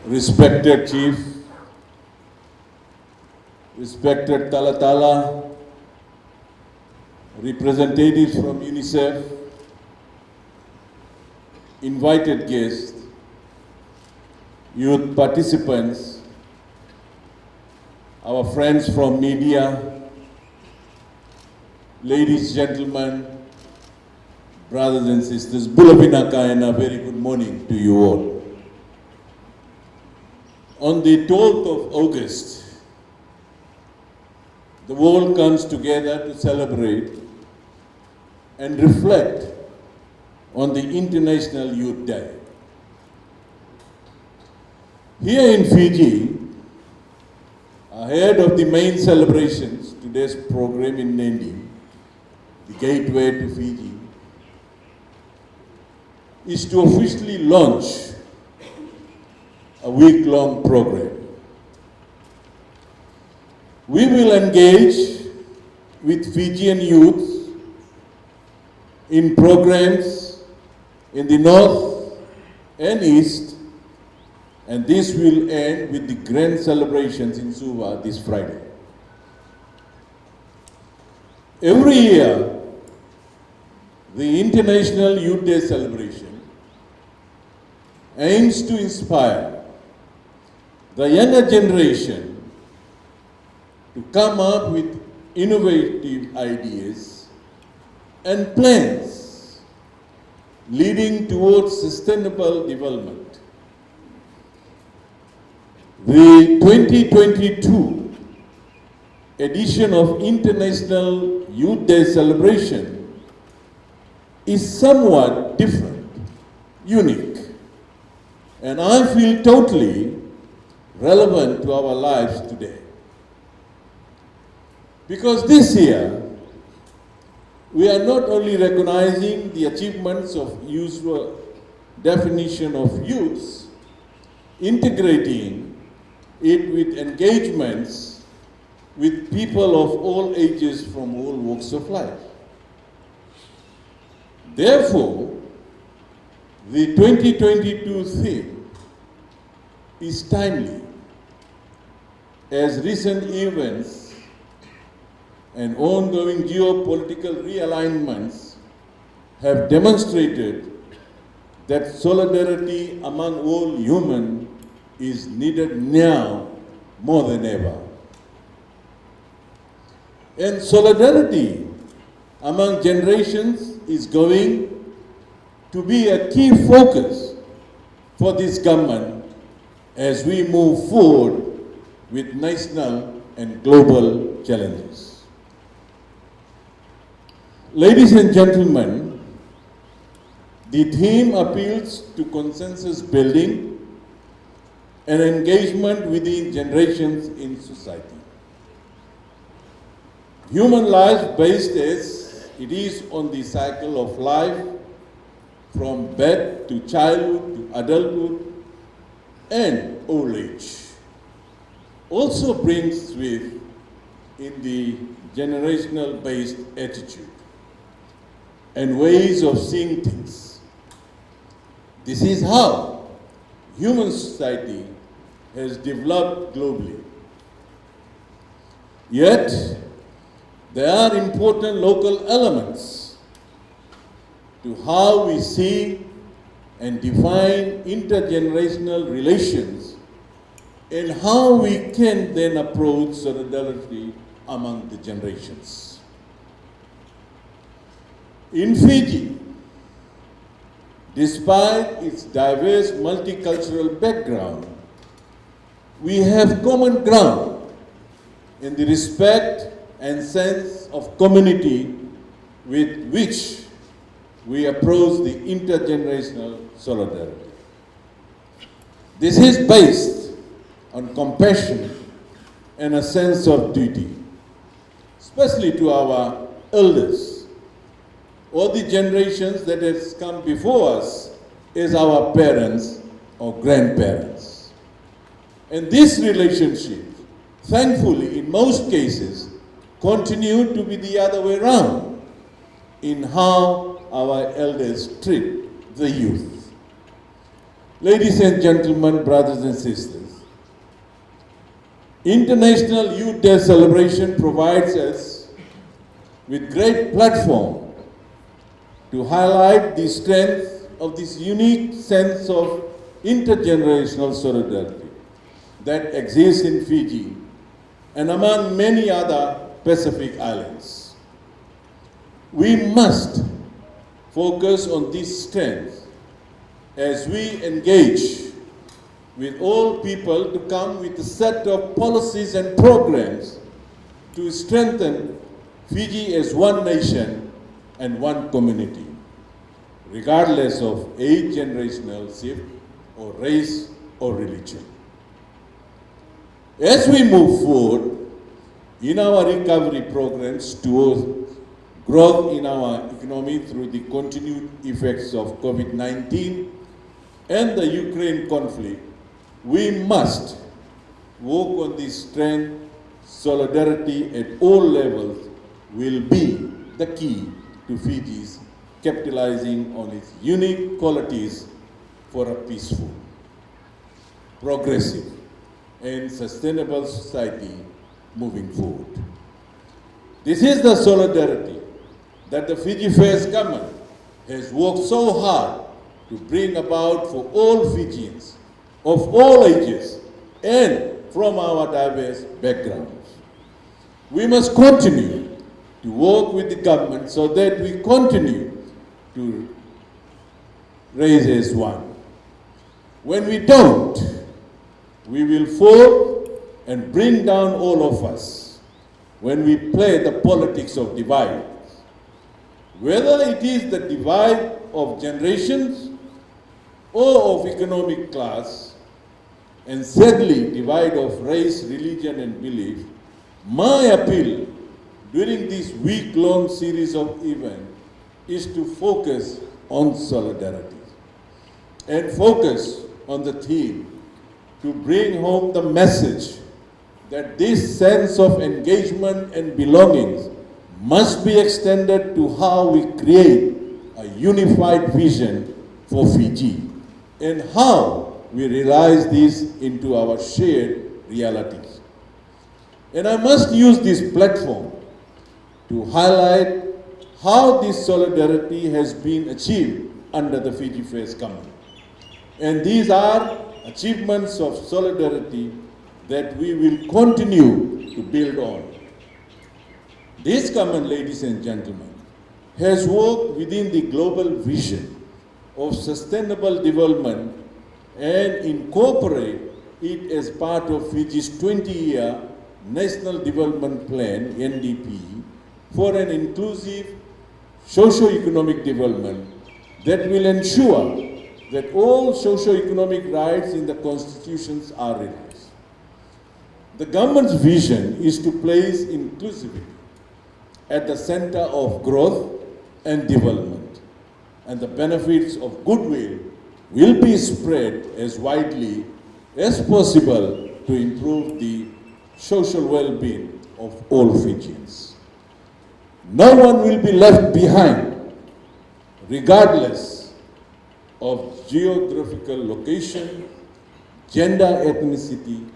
Respected Chief, respected Talatala, representatives from UNICEF, invited guests, youth participants, our friends from media, ladies, gentlemen, brothers and sisters, Bulabinaka, and a very good morning to you all. On the 12th of August, the world comes together to celebrate and reflect on the International Youth Day. Here in Fiji, ahead of the main celebrations, today's program in Nadi, the gateway to Fiji, is to officially launch a week-long program. We will engage with Fijian youth in programs in the north and east, and this will end with the grand celebrations in Suva this Friday. Every year, the International Youth Day celebration aims to inspire the younger generation to come up with innovative ideas and plans leading towards sustainable development. The 2022 edition of International Youth Day celebration is somewhat different, unique, and I feel totally relevant to our lives today. Because this year, we are not only recognizing the achievements of usual definition of youths, integrating it with engagements with people of all ages from all walks of life. Therefore, the 2022 theme is timely, as recent events and ongoing geopolitical realignments have demonstrated that solidarity among all humans is needed now more than ever. And solidarity among generations is going to be a key focus for this government as we move forward with national and global challenges. Ladies and gentlemen, the theme appeals to consensus building and engagement within generations in society. Human life based as it is on the cycle of life from birth to childhood to adulthood and old age also brings with in the generational based attitude and ways of seeing things. This is how human society has developed globally. Yet, there are important local elements to how we see and define intergenerational relations and how we can then approach solidarity among the generations. In Fiji, despite its diverse multicultural background, we have common ground in the respect and sense of community with which we approach the intergenerational solidarity. This is based on compassion and a sense of duty, especially to our elders or the generations that has come before us as our parents or grandparents. And this relationship, thankfully, in most cases, continue to be the other way around in how our elders treat the youth. Ladies and gentlemen, brothers and sisters, International Youth Day celebration provides us with great platform to highlight the strength of this unique sense of intergenerational solidarity that exists in Fiji and among many other Pacific islands. We must focus on this strength as we engage with all people to come with a set of policies and programs to strengthen Fiji as one nation and one community, regardless of age, generational shift, or race or religion. As we move forward in our recovery programs towards growth in our economy through the continued effects of COVID-19 and the Ukraine conflict, we must work on this strength. Solidarity at all levels will be the key to Fiji's capitalizing on its unique qualities for a peaceful, progressive, and sustainable society moving forward. This is the solidarity that the Fiji First government has worked so hard to bring about for all Fijians of all ages and from our diverse backgrounds. We must continue to work with the government so that we continue to raise as one. When we don't, we will fall and bring down all of us when we play the politics of divide. Whether it is the divide of generations or of economic class, and sadly divide of race, religion and belief, my appeal during this week-long series of events is to focus on solidarity and focus on the theme to bring home the message that this sense of engagement and belongings must be extended to how we create a unified vision for Fiji and how we realize this into our shared realities. And I must use this platform to highlight how this solidarity has been achieved under the Fiji First government. And these are achievements of solidarity that we will continue to build on. This government, ladies and gentlemen, has worked within the global vision of sustainable development and incorporate it as part of Fiji's 20-year National Development Plan, NDP, for an inclusive socio-economic development that will ensure that all socio-economic rights in the constitutions are realized. The government's vision is to place inclusivity at the center of growth and development, and the benefits of goodwill will be spread as widely as possible to improve the social well-being of all Fijians. No one will be left behind, regardless of geographical location, gender, ethnicity,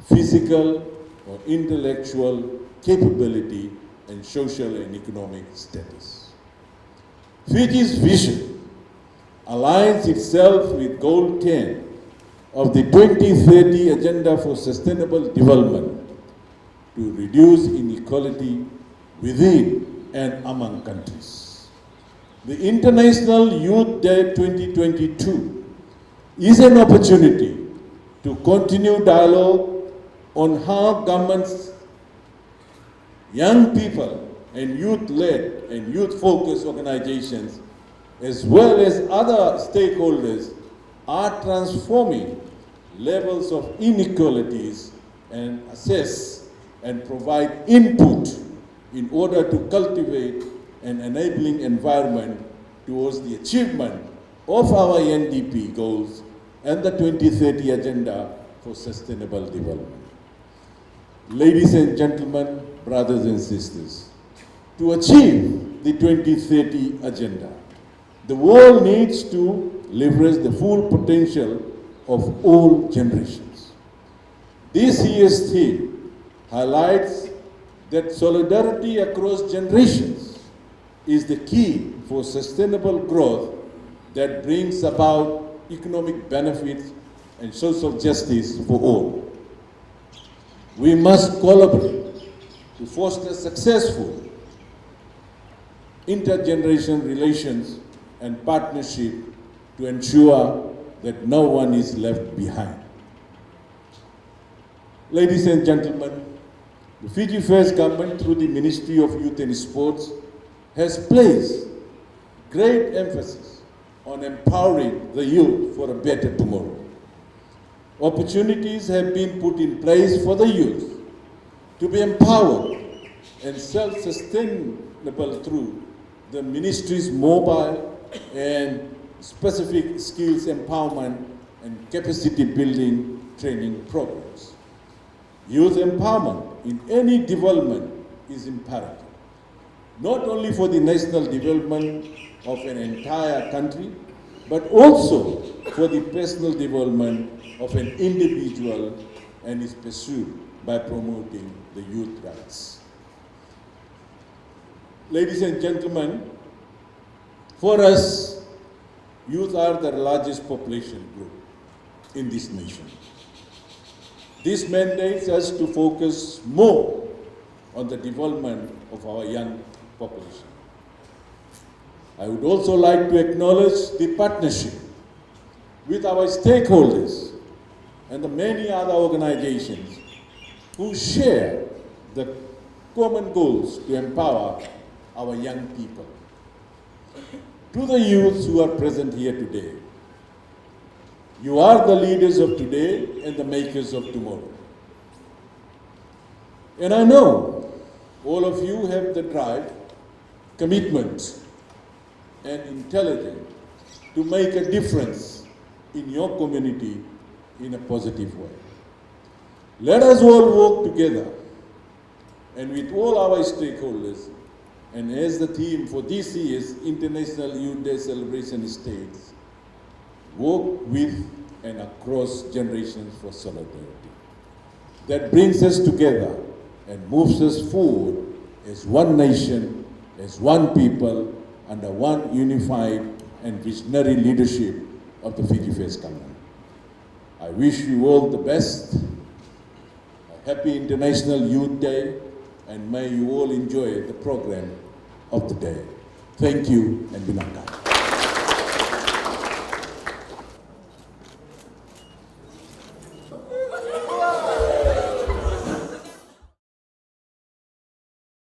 physical or intellectual capability, and social and economic status. Fiji's vision aligns itself with Goal 10 of the 2030 Agenda for Sustainable Development to reduce inequality within and among countries. The International Youth Day 2022 is an opportunity to continue dialogue on how governments, young people, and youth-led and youth-focused organizations as well as other stakeholders are transforming levels of inequalities and assess and provide input in order to cultivate an enabling environment towards the achievement of our NDP goals and the 2030 Agenda for Sustainable Development. Ladies and gentlemen, brothers and sisters, to achieve the 2030 Agenda, the world needs to leverage the full potential of all generations. This year's theme highlights that solidarity across generations is the key for sustainable growth that brings about economic benefits and social justice for all. We must collaborate to foster successful intergenerational relations and partnership to ensure that no one is left behind. Ladies and gentlemen, the Fiji First Government, through the Ministry of Youth and Sports, has placed great emphasis on empowering the youth for a better tomorrow. Opportunities have been put in place for the youth to be empowered and self-sustainable through the ministry's mobile and specific skills empowerment and capacity building training programs. Youth empowerment in any development is imperative, not only for the national development of an entire country, but also for the personal development of an individual, and is pursued by promoting the youth rights. Ladies and gentlemen, for us, youth are the largest population group in this nation. This mandates us to focus more on the development of our young population. I would also like to acknowledge the partnership with our stakeholders and the many other organizations who share the common goals to empower our young people. To the youths who are present here today, you are the leaders of today and the makers of tomorrow. And I know all of you have the drive, commitment, and intelligence to make a difference in your community in a positive way. Let us all work together and with all our stakeholders, and as the theme for this year's International Youth Day celebration states, work with and across generations for solidarity. That brings us together and moves us forward as one nation, as one people, under one unified and visionary leadership of the Fiji First Government. I wish you all the best, a happy International Youth Day, and may you all enjoy the program of the day. Thank you and Binaka.